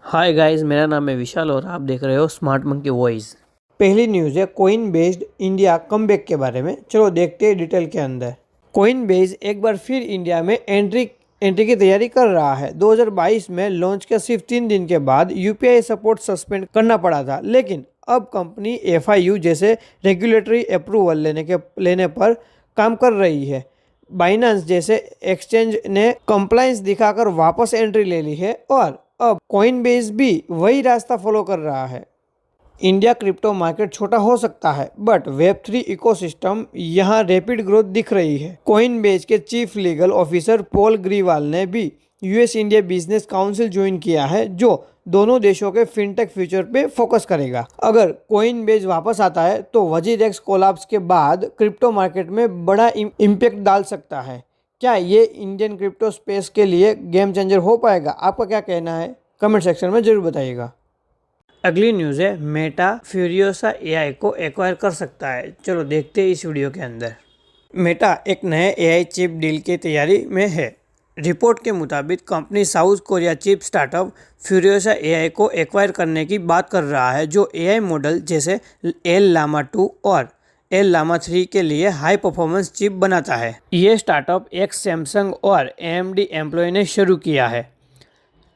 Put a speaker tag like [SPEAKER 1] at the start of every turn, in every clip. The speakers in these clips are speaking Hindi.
[SPEAKER 1] हाय गाइस, मेरा नाम है विशाल और आप देख रहे हो स्मार्ट मंकी वॉइस। पहली न्यूज़ है कोइन बेस्ड इंडिया कमबैक के बारे में। चलो देखते हैं डिटेल के अंदर। कोइन बेस एक बार फिर इंडिया में एंट्री की तैयारी कर रहा है। 2022 में लॉन्च के सिर्फ 3 दिन के बाद यूपीआई सपोर्ट सस्पेंड करना पड़ा था, लेकिन अब कंपनी एफआईयू जैसे रेगुलेटरी अप्रूवल लेने पर काम कर रही है। बाइनेंस जैसे एक्सचेंज ने कंप्लायंस दिखाकर वापस एंट्री ले ली है और अब कॉइनबेस भी वही रास्ता फॉलो कर रहा है। इंडिया क्रिप्टो मार्केट छोटा हो सकता है, बट वेब3 इकोसिस्टम यहाँ रैपिड ग्रोथ दिख रही है। कॉइनबेस के chief legal officer Paul Grewal ने भी US India business council join किया है, जो दोनों देशों के फिनटेक फ्यूचर पे फोकस करेगा। अगर कॉइनबेस वापस आता है तो वजीरेक्स कोलैप्स के बाद क्रिप्टो मार्केट में बड़ा इम्पैक्ट डाल सकता है। क्या ये इंडियन क्रिप्टो स्पेस के लिए गेम चेंजर हो पाएगा? आपका क्या कहना है? कमेंट सेक्शन में जरूर बताइएगा। अगली न्यूज़ है मेटा फ्यूरियोसा एआई को एक्वायर कर सकता है। चलो देखते हैं इस वीडियो के अंदर। मेटा एक नए एआई चिप डील की तैयारी में है। रिपोर्ट के मुताबिक company south Korea chip startup Furiosa AI को एक्वायर करने की बात कर रहा है, जो एआई मॉडल जैसे एल लामा 2 और एल लामा 3 के लिए हाई परफॉर्मेंस चिप बनाता है। ये स्टार्टअप एक सैमसंग और एएमडी एम्प्लॉय ने शुरू किया है।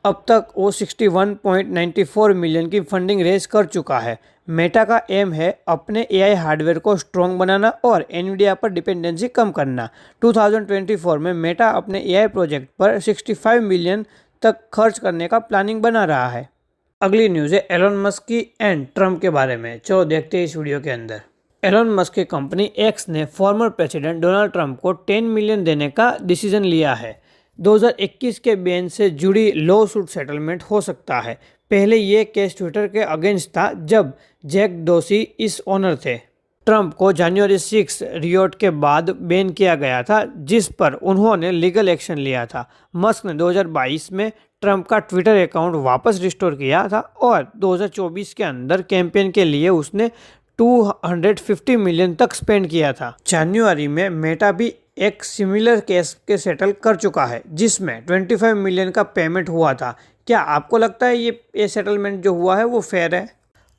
[SPEAKER 1] अब तक वो 61.94 मिलियन की फंडिंग रेज कर चुका है। मेटा का एम है अपने एआई हार्डवेयर को स्ट्रॉन्ग बनाना और एनवीडिया पर डिपेंडेंसी कम करना। 2024 में मेटा अपने एआई प्रोजेक्ट पर 65 मिलियन तक खर्च करने का प्लानिंग बना रहा है। अगली न्यूज़ है एलोन मस्क की एंड ट्रम्प के बारे में। चलो देखते हैं इस वीडियो के अंदर। एलोन मस्क की कंपनी एक्स ने फॉर्मर प्रेसिडेंट डोनाल्ड ट्रंप को 10 मिलियन देने का डिसीजन लिया है। 2021 के बैन से जुड़ी लॉ सूट सेटलमेंट हो सकता है। पहले ये केस ट्विटर के अगेंस्ट था, जब जैक डोसी इस ओनर थे। ट्रंप को जनवरी 6 रियोट के बाद बैन किया गया था, जिस पर उन्होंने लीगल एक्शन लिया था। मस्क ने 2022 में ट्रंप का ट्विटर अकाउंट वापस रिस्टोर किया था और 2024 के अंदर कैंपेन के लिए उसने 250 मिलियन तक स्पेंड किया था। जनवरी में मेटा भी एक सिमिलर केस के सेटल कर चुका है, जिसमें 25 मिलियन का पेमेंट हुआ था। क्या आपको लगता है ये सेटलमेंट जो हुआ है वो फेयर है?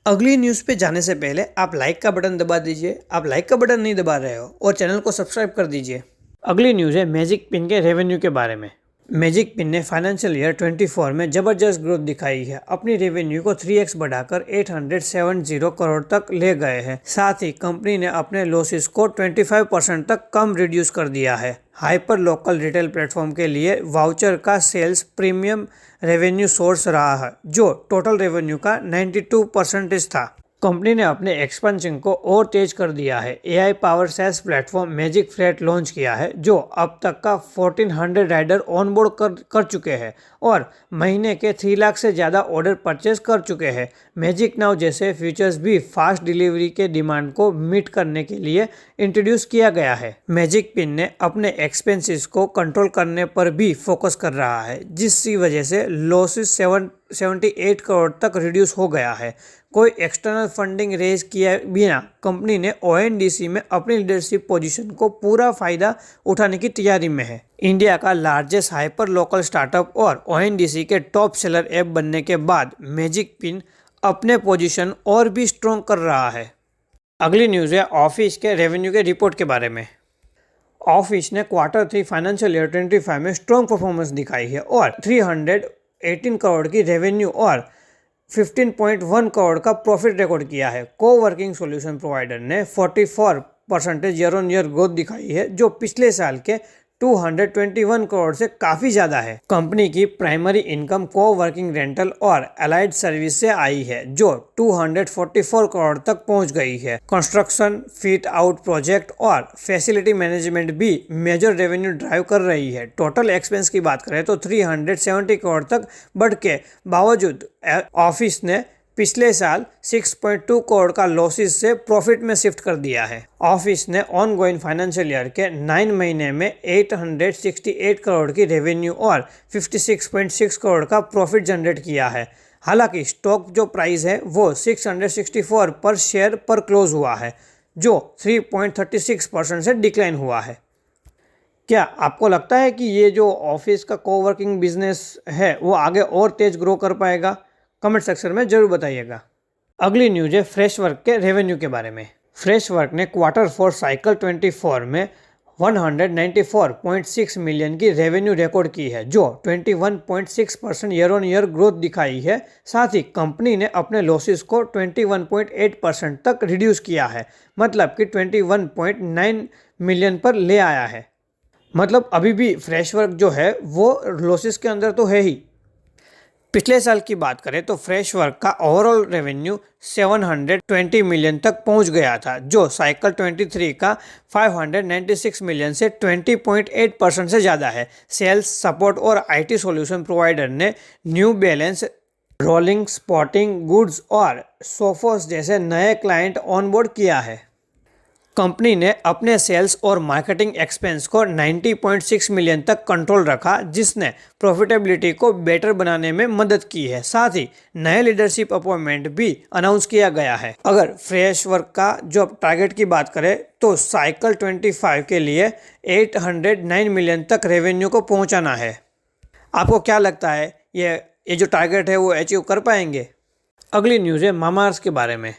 [SPEAKER 1] अगली न्यूज़ पे जाने से पहले आप लाइक का बटन दबा दीजिए। आप लाइक का बटन नहीं दबा रहे हो, और चैनल को सब्सक्राइब कर दीजिए। अगली न्यूज़ है मैजिक पिन के रेवेन्यू के बारे में। मैजिक पिन ने फाइनेंशियल ईयर 24 में जबरदस्त ग्रोथ दिखाई है। अपनी रेवेन्यू को 3x बढ़ाकर 870 करोड़ तक ले गए हैं। साथ ही कंपनी ने अपने लॉसेस को 25% तक कम रिड्यूस कर दिया है। हाइपर लोकल रिटेल प्लेटफॉर्म के लिए वाउचर का सेल्स प्रीमियम रेवेन्यू सोर्स रहा है, जो टोटल रेवेन्यू का 92% था। कंपनी ने अपने एक्सपेंशन को और तेज कर दिया है। AI power SaaS platform magic freight launch किया है, जो अब तक का 1400 राइडर ऑनबोर्ड कर चुके हैं और महीने के 3 लाख से ज़्यादा ऑर्डर परचेज कर चुके हैं। मैजिक नाउ जैसे फीचर्स भी फास्ट डिलीवरी के डिमांड को मीट करने के लिए इंट्रोड्यूस किया गया है। मैजिक पिन ने अपने एक्सपेंसेस को कंट्रोल करने पर भी फोकस कर रहा है, जिसकी वजह से लॉसेस 78 करोड़ तक रिड्यूस हो गया है। कोई एक्सटर्नल फंडिंग रेज किए बिना कंपनी ने ओएनडीसी में अपनी लीडरशिप पोजीशन को पूरा फायदा उठाने की तैयारी में है। इंडिया का लार्जेस्ट हाइपर लोकल स्टार्टअप और ओएनडीसी के टॉप सेलर ऐप बनने के बाद मैजिक पिन अपने पोजीशन और भी स्ट्रॉन्ग कर रहा है। अगली न्यूज़ है ऑफिस के रेवेन्यू के रिपोर्ट के बारे में। ऑफिस ने Q3 फाइनेंशियल ईयर 25 में स्ट्रॉन्ग परफॉर्मेंस दिखाई है और 318 करोड़ की रेवेन्यू और 15.1 करोड़ का प्रॉफिट रिकॉर्ड किया है। कोवर्किंग सॉल्यूशन प्रोवाइडर ने 44% ईयर ऑन ईयर ग्रोथ दिखाई है, जो पिछले साल के 221 करोड़ से काफ़ी ज़्यादा है। कंपनी की प्राइमरी इनकम कोवर्किंग रेंटल और अलाइड सर्विस से आई है, जो 244 करोड़ तक पहुंच गई है। कंस्ट्रक्शन, फिट आउट प्रोजेक्ट और फैसिलिटी मैनेजमेंट भी मेजर रेवेन्यू ड्राइव कर रही है। टोटल एक्सपेंस की बात करें तो 370 करोड़ तक बढ़ के बावजूद ऑफिस ने पिछले साल 6.2 करोड़ का लॉसेस से प्रॉफिट में शिफ्ट कर दिया है। ऑफिस ने ऑन गोइंग फाइनेंशियल ईयर के 9 महीने में 868 करोड़ की रेवेन्यू और 56.6 करोड़ का प्रॉफिट जनरेट किया है। हालांकि स्टॉक जो प्राइस है वो 664 पर शेयर पर क्लोज हुआ है, जो 3.36% से डिक्लाइन हुआ है। क्या आपको लगता है कि ये जो ऑफिस का कोवर्किंग बिजनेस है वो आगे और तेज ग्रो कर पाएगा? कमेंट सेक्शन में जरूर बताइएगा। अगली न्यूज़ है फ्रेशवर्क के रेवेन्यू के बारे में। फ्रेशवर्क ने Q4 साइकिल 24 में 194.6 मिलियन की रेवेन्यू रिकॉर्ड की है, जो 21.6% ईयर ऑन ईयर ग्रोथ दिखाई है। साथ ही कंपनी ने अपने लॉसेस को 21.8% तक रिड्यूस किया है, मतलब कि 21.9 मिलियन पर ले आया है। मतलब अभी भी फ्रेशवर्क जो है वो लॉसेस के अंदर तो है ही। पिछले साल की बात करें तो फ्रेशवर्क का ओवरऑल रेवेन्यू 720 मिलियन तक पहुंच गया था, जो साइकिल 23 का 596 मिलियन से 20.8% से ज़्यादा है। सेल्स, सपोर्ट और आईटी सॉल्यूशन प्रोवाइडर ने new balance, rolling, sporting goods और सोफोस जैसे नए क्लाइंट ऑनबोर्ड किया है। कंपनी ने अपने सेल्स और मार्केटिंग एक्सपेंस को 90.6 मिलियन तक कंट्रोल रखा, जिसने प्रॉफिटेबिलिटी को बेटर बनाने में मदद की है। साथ ही नए लीडरशिप अपॉइंटमेंट भी अनाउंस किया गया है। अगर फ्रेशवर्क का जॉब टारगेट की बात करें तो साइकिल 25 के लिए 809 मिलियन तक रेवेन्यू को पहुंचाना है। आपको क्या लगता है ये जो टारगेट है वो अचीव कर पाएंगे? अगली न्यूज़ है मामाअर्थ के बारे में।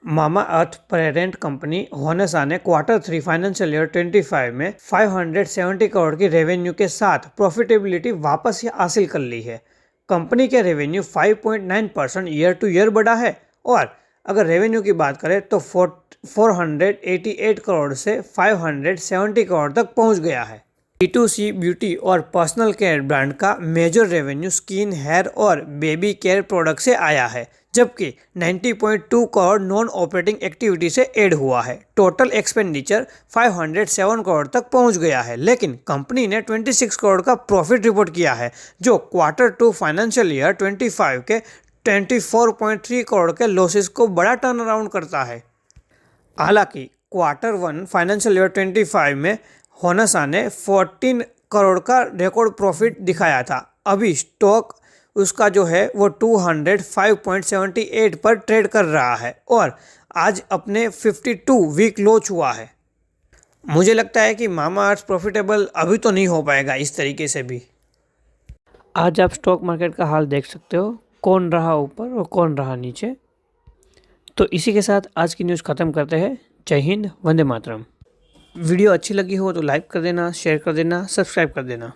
[SPEAKER 1] मामाअर्थ पेरेंट कंपनी होनेसा ने Q3 फाइनेंशियल ईयर 25 में 570 करोड़ की रेवेन्यू के साथ प्रॉफिटेबिलिटी वापस हासिल कर ली है। कंपनी के रेवेन्यू 5.9% ईयर टू ईयर बढ़ा है और अगर रेवेन्यू की बात करें तो 488 करोड़ से 570 करोड़ तक पहुंच गया है। B2C ब्यूटी और पर्सनल केयर ब्रांड का मेजर रेवेन्यू स्किन, हेयर और बेबी केयर प्रोडक्ट से आया है, जबकि 90.2 करोड़ नॉन ऑपरेटिंग एक्टिविटी से ऐड हुआ है। टोटल एक्सपेंडिचर 507 करोड़ तक पहुंच गया है, लेकिन कंपनी ने 26 करोड़ का प्रॉफिट रिपोर्ट किया है, जो Q2 फाइनेंशियल ईयर 25 के 24.3 करोड़ के लॉसेस को बड़ा टर्न अराउंड करता है। हालांकि Q1 फाइनेंशियल ईयर 25 में होनेसा ने 14 करोड़ का रिकॉर्ड प्रॉफिट दिखाया था। अभी स्टॉक उसका जो है वो 205.78 पर ट्रेड कर रहा है और आज अपने 52 वीक लो छुआ है। मुझे लगता है कि मामाअर्थ प्रॉफिटेबल अभी तो नहीं हो पाएगा इस तरीके से भी। आज आप स्टॉक मार्केट का हाल देख सकते हो, कौन रहा ऊपर और कौन रहा नीचे। तो इसी के साथ आज की न्यूज़ ख़त्म करते हैं। जय हिंद, वंदे मातरम। वीडियो अच्छी लगी हो तो लाइक कर देना, शेयर कर देना, सब्सक्राइब कर देना।